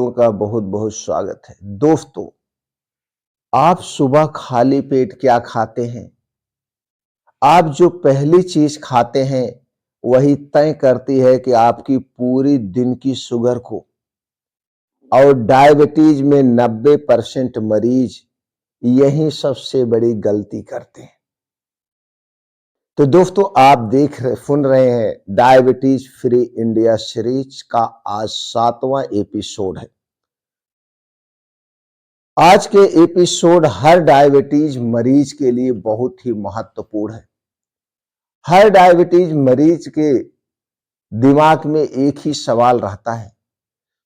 लोगों का बहुत बहुत स्वागत है। दोस्तों, आप सुबह खाली पेट क्या खाते हैं? आप जो पहली चीज खाते हैं वही तय करती है कि आपकी पूरी दिन की शुगर को। और डायबिटीज में 90% मरीज यही सबसे बड़ी गलती करते हैं। तो दोस्तों, आप सुन रहे हैं डायबिटीज फ्री इंडिया सीरीज का आज 7वां एपिसोड है। आज के एपिसोड हर डायबिटीज मरीज के लिए बहुत ही महत्वपूर्ण है। हर डायबिटीज मरीज के दिमाग में एक ही सवाल रहता है,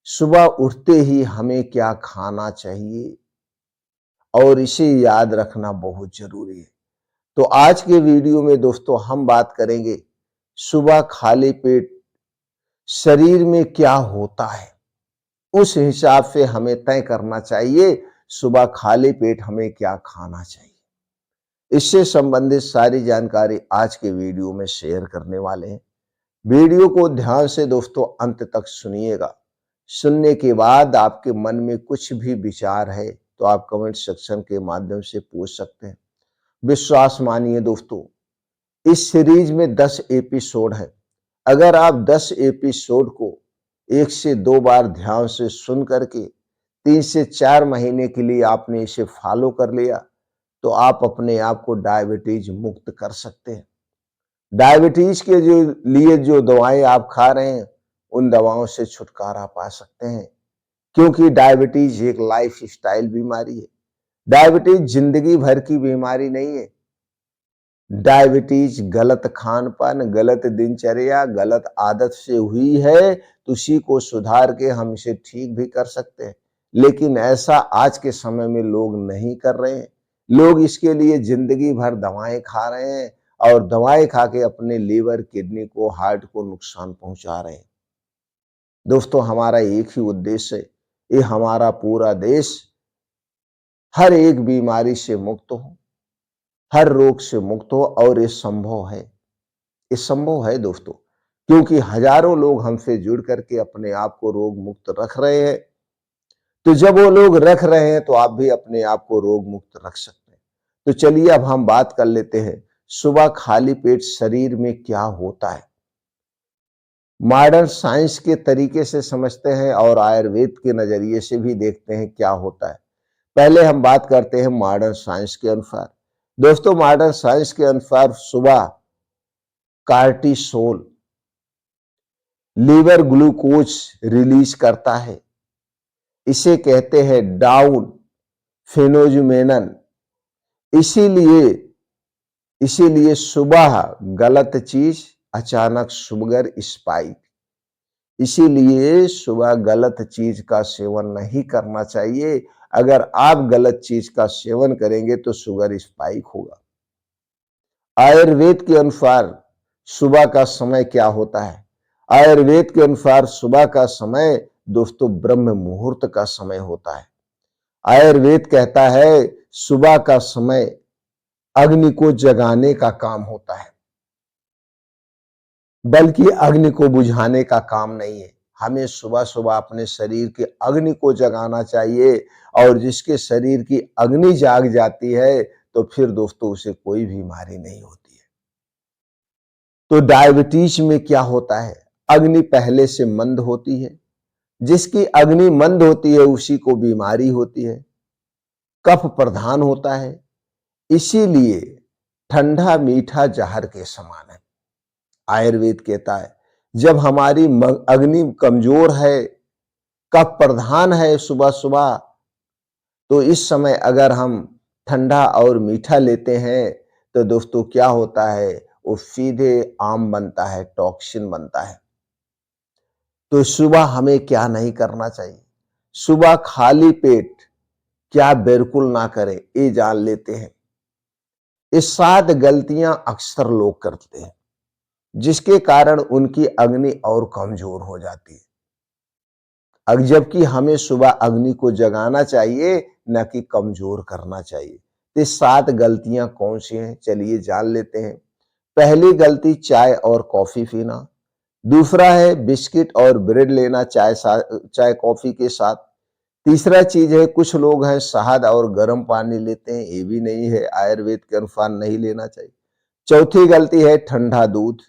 सुबह उठते ही हमें क्या खाना चाहिए, और इसे याद रखना बहुत जरूरी है। तो आज के वीडियो में दोस्तों हम बात करेंगे सुबह खाली पेट शरीर में क्या होता है, उस हिसाब से हमें तय करना चाहिए सुबह खाली पेट हमें क्या खाना चाहिए। इससे संबंधित सारी जानकारी आज के वीडियो में शेयर करने वाले हैं। वीडियो को ध्यान से दोस्तों अंत तक सुनिएगा। सुनने के बाद आपके मन में कुछ भी विचार है तो आप कमेंट सेक्शन के माध्यम से पूछ सकते हैं। विश्वास मानिए दोस्तों, इस सीरीज में 10 एपिसोड है। अगर आप 10 एपिसोड को 1 से 2 बार ध्यान से सुन करके 3 से 4 महीने के लिए आपने इसे फॉलो कर लिया तो आप अपने आप को डायबिटीज मुक्त कर सकते हैं। डायबिटीज के लिए जो दवाएं आप खा रहे हैं उन दवाओं से छुटकारा पा सकते हैं, क्योंकि डायबिटीज एक लाइफ स्टाइल बीमारी है। डायबिटीज जिंदगी भर की बीमारी नहीं है। डायबिटीज गलत खान पान, गलत दिनचर्या, गलत आदत से हुई है, तो उसी को सुधार के हम इसे ठीक भी कर सकते हैं। लेकिन ऐसा आज के समय में लोग नहीं कर रहे हैं। लोग इसके लिए जिंदगी भर दवाएं खा रहे हैं और दवाएं खा के अपने लीवर, किडनी को, हार्ट को नुकसान पहुंचा रहे हैं। दोस्तों, हमारा एक ही उद्देश्य है, ये हमारा पूरा देश हर एक बीमारी से मुक्त हो, हर रोग से मुक्त हो। और ये संभव है, ये संभव है दोस्तों, क्योंकि हजारों लोग हमसे जुड़ करके अपने आप को रोग मुक्त रख रहे हैं। तो जब वो लोग रख रहे हैं तो आप भी अपने आप को रोग मुक्त रख सकते हैं। तो चलिए अब हम बात कर लेते हैं सुबह खाली पेट शरीर में क्या होता है। मॉडर्न साइंस के तरीके से समझते हैं और आयुर्वेद के नजरिए से भी देखते हैं क्या होता है। पहले हम बात करते हैं मॉडर्न साइंस के अनुसार। दोस्तों, मॉडर्न साइंस के अनुसार सुबह कार्टिसोल लीवर ग्लूकोज रिलीज करता है। इसे कहते हैं डाउन फेनोजुमेनन। इसीलिए इसीलिए सुबह गलत चीज, अचानक शुगर स्पाइक। इसीलिए सुबह गलत चीज का सेवन नहीं करना चाहिए। अगर आप गलत चीज का सेवन करेंगे तो शुगर स्पाइक होगा। आयुर्वेद के अनुसार सुबह का समय क्या होता है? आयुर्वेद के अनुसार सुबह का समय दोस्तों ब्रह्म मुहूर्त का समय होता है। आयुर्वेद कहता है सुबह का समय अग्नि को जगाने का काम होता है, बल्कि अग्नि को बुझाने का काम नहीं है। हमें सुबह सुबह अपने शरीर के अग्नि को जगाना चाहिए, और जिसके शरीर की अग्नि जाग जाती है तो फिर दोस्तों उसे कोई बीमारी नहीं होती है। तो डायबिटीज में क्या होता है? अग्नि पहले से मंद होती है। जिसकी अग्नि मंद होती है उसी को बीमारी होती है, कफ प्रधान होता है। इसीलिए ठंडा मीठा जहर के समान है। आयुर्वेद कहता है जब हमारी अग्नि कमजोर है, कफ प्रधान है सुबह सुबह, तो इस समय अगर हम ठंडा और मीठा लेते हैं तो दोस्तों क्या होता है, वो सीधे आम बनता है, टॉक्सिन बनता है। तो सुबह हमें क्या नहीं करना चाहिए? सुबह खाली पेट क्या बिल्कुल ना करें, ये जान लेते हैं। ये 7 गलतियां अक्सर लोग करते हैं, जिसके कारण उनकी अग्नि और कमजोर हो जाती है। जबकि हमें सुबह अग्नि को जगाना चाहिए, न कि कमजोर करना चाहिए। ये 7 गलतियां कौन सी हैं, चलिए जान लेते हैं। पहली गलती चाय और कॉफी पीना। दूसरा है बिस्किट और ब्रेड लेना चाय कॉफी के साथ। तीसरा चीज है, कुछ लोग हैं शहद और गर्म पानी लेते हैं, ये भी नहीं है, आयुर्वेद के अनुसार नहीं लेना चाहिए। चौथी गलती है ठंडा दूध।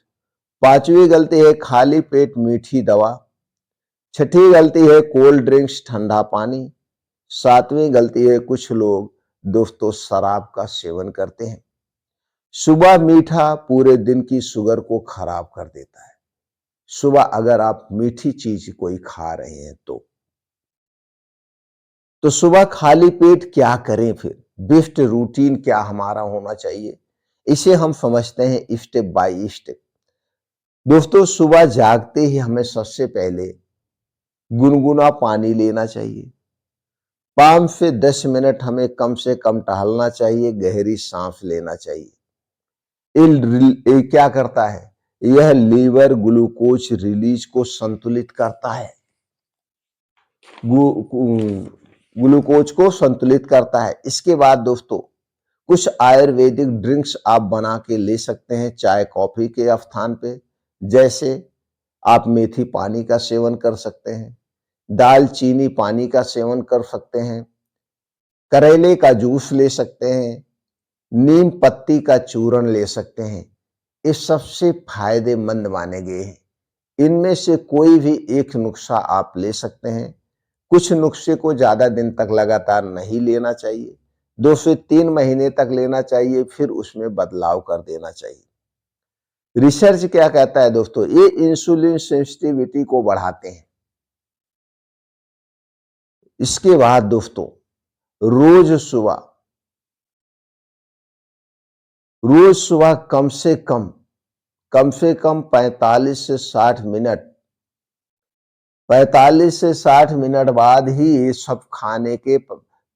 पांचवी गलती है खाली पेट मीठी दवा। छठी गलती है कोल्ड ड्रिंक्स ठंडा पानी। सातवीं गलती है कुछ लोग दोस्तों शराब का सेवन करते हैं। सुबह मीठा पूरे दिन की शुगर को खराब कर देता है। सुबह अगर आप मीठी चीज कोई खा रहे हैं तो सुबह खाली पेट क्या करें फिर? बेस्ट रूटीन क्या हमारा होना चाहिए, इसे हम समझते हैं स्टेप बाय स्टेप। दोस्तों सुबह जागते ही हमें सबसे पहले गुनगुना पानी लेना चाहिए। 5 से 10 मिनट हमें कम से कम टहलना चाहिए, गहरी सांस लेना चाहिए। ये क्या करता है? यह लीवर ग्लूकोज रिलीज को संतुलित करता है, ग्लूकोज को संतुलित करता है। इसके बाद दोस्तों कुछ आयुर्वेदिक ड्रिंक्स आप बना के ले सकते हैं चाय कॉफी के स्थान पे। जैसे आप मेथी पानी का सेवन कर सकते हैं, दालचीनी पानी का सेवन कर सकते हैं, करेले का जूस ले सकते हैं, नीम पत्ती का चूर्ण ले सकते हैं। ये सबसे फायदेमंद माने गए हैं। इनमें से कोई भी एक नुस्खा आप ले सकते हैं। कुछ नुस्खे को ज्यादा दिन तक लगातार नहीं लेना चाहिए, 2 से 3 महीने तक लेना चाहिए, फिर उसमें बदलाव कर देना चाहिए। रिसर्च क्या कहता है दोस्तों? ये इंसुलिन सेंसिटिविटी को बढ़ाते हैं। इसके बाद दोस्तों रोज सुबह कम से कम 45 से 60 मिनट बाद ही ये सब खाने के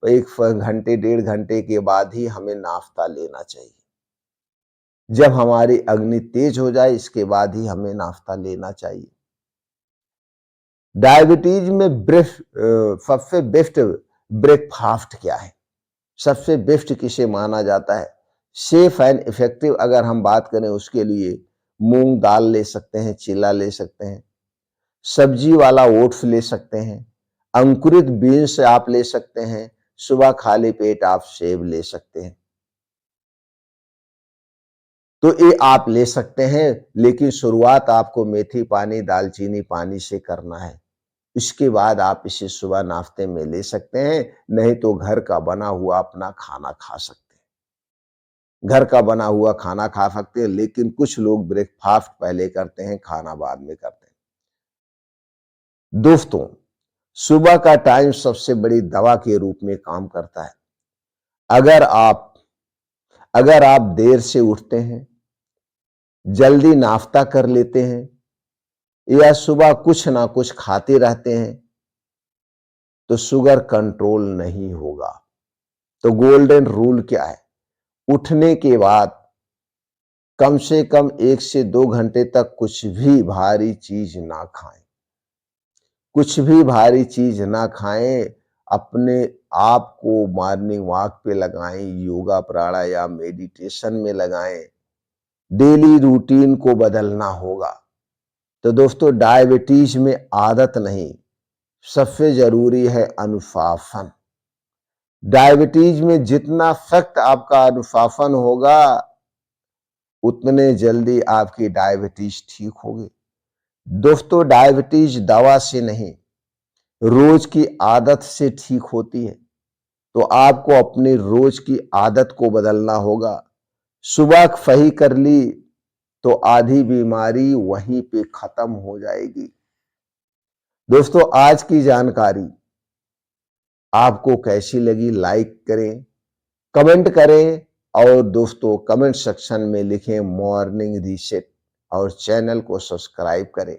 1 घंटे 1.5 घंटे के बाद ही हमें नाश्ता लेना चाहिए। जब हमारी अग्नि तेज हो जाए इसके बाद ही हमें नाश्ता लेना चाहिए। डायबिटीज में सबसे बेस्ट ब्रेकफास्ट क्या है? सबसे बेस्ट किसे माना जाता है? सेफ एंड इफेक्टिव अगर हम बात करें उसके लिए मूंग दाल ले सकते हैं, चिला ले सकते हैं, सब्जी वाला ओट्स ले सकते हैं, अंकुरित बीन्स आप ले सकते हैं, सुबह खाली पेट आप सेब ले सकते हैं। तो ये आप ले सकते हैं, लेकिन शुरुआत आपको मेथी पानी दालचीनी पानी से करना है। इसके बाद आप इसे सुबह नाश्ते में ले सकते हैं, नहीं तो घर का बना हुआ अपना खाना खा सकते हैं। घर का बना हुआ खाना खा सकते हैं, लेकिन कुछ लोग ब्रेकफास्ट पहले करते हैं, खाना बाद में करते हैं। दोस्तों सुबह का टाइम सबसे बड़ी दवा के रूप में काम करता है। अगर आप अगर आप देर से उठते हैं, जल्दी नाश्ता कर लेते हैं या सुबह कुछ ना कुछ खाते रहते हैं तो शुगर कंट्रोल नहीं होगा। तो गोल्डन रूल क्या है? उठने के बाद कम से कम 1 से 2 घंटे तक कुछ भी भारी चीज ना खाएं। कुछ भी भारी चीज ना खाएं। अपने आप को मॉर्निंग वॉक पे लगाएं, योगा प्राणायाम मेडिटेशन में लगाएं। डेली रूटीन को बदलना होगा। तो दोस्तों डायबिटीज में आदत नहीं, सबसे जरूरी है अनुशासन। डायबिटीज में जितना सख्त आपका अनुशासन होगा उतने जल्दी आपकी डायबिटीज ठीक होगी। दोस्तों डायबिटीज दवा से नहीं, रोज की आदत से ठीक होती है। तो आपको अपनी रोज की आदत को बदलना होगा। सुबह सही कर ली तो आधी बीमारी वहीं पे खत्म हो जाएगी। दोस्तों आज की जानकारी आपको कैसी लगी? लाइक करें, कमेंट करें और दोस्तों कमेंट सेक्शन में लिखें मॉर्निंग रीसेट और चैनल को सब्सक्राइब करें,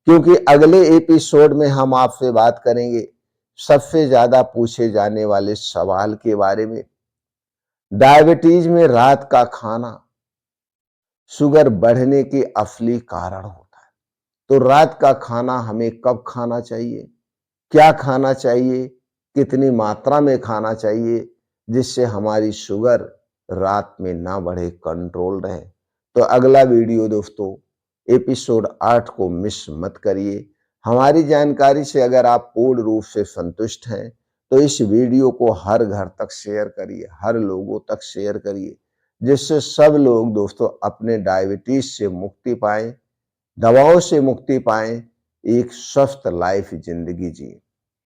क्योंकि अगले एपिसोड में हम आपसे बात करेंगे सबसे ज्यादा पूछे जाने वाले सवाल के बारे में। डायबिटीज में रात का खाना शुगर बढ़ने के असली कारण होता है। तो रात का खाना हमें कब खाना चाहिए, क्या खाना चाहिए, कितनी मात्रा में खाना चाहिए, जिससे हमारी शुगर रात में ना बढ़े, कंट्रोल रहे। तो अगला वीडियो दोस्तों एपिसोड 8 को मिस मत करिए। हमारी जानकारी से अगर आप पूर्ण रूप से संतुष्ट हैं, तो इस वीडियो को हर घर तक शेयर करिए, हर लोगों तक शेयर करिए, जिससे सब लोग दोस्तों अपने डायबिटीज से मुक्ति पाएँ, दवाओं से मुक्ति पाएँ, एक स्वस्थ लाइफ ज़िंदगी जिएँ।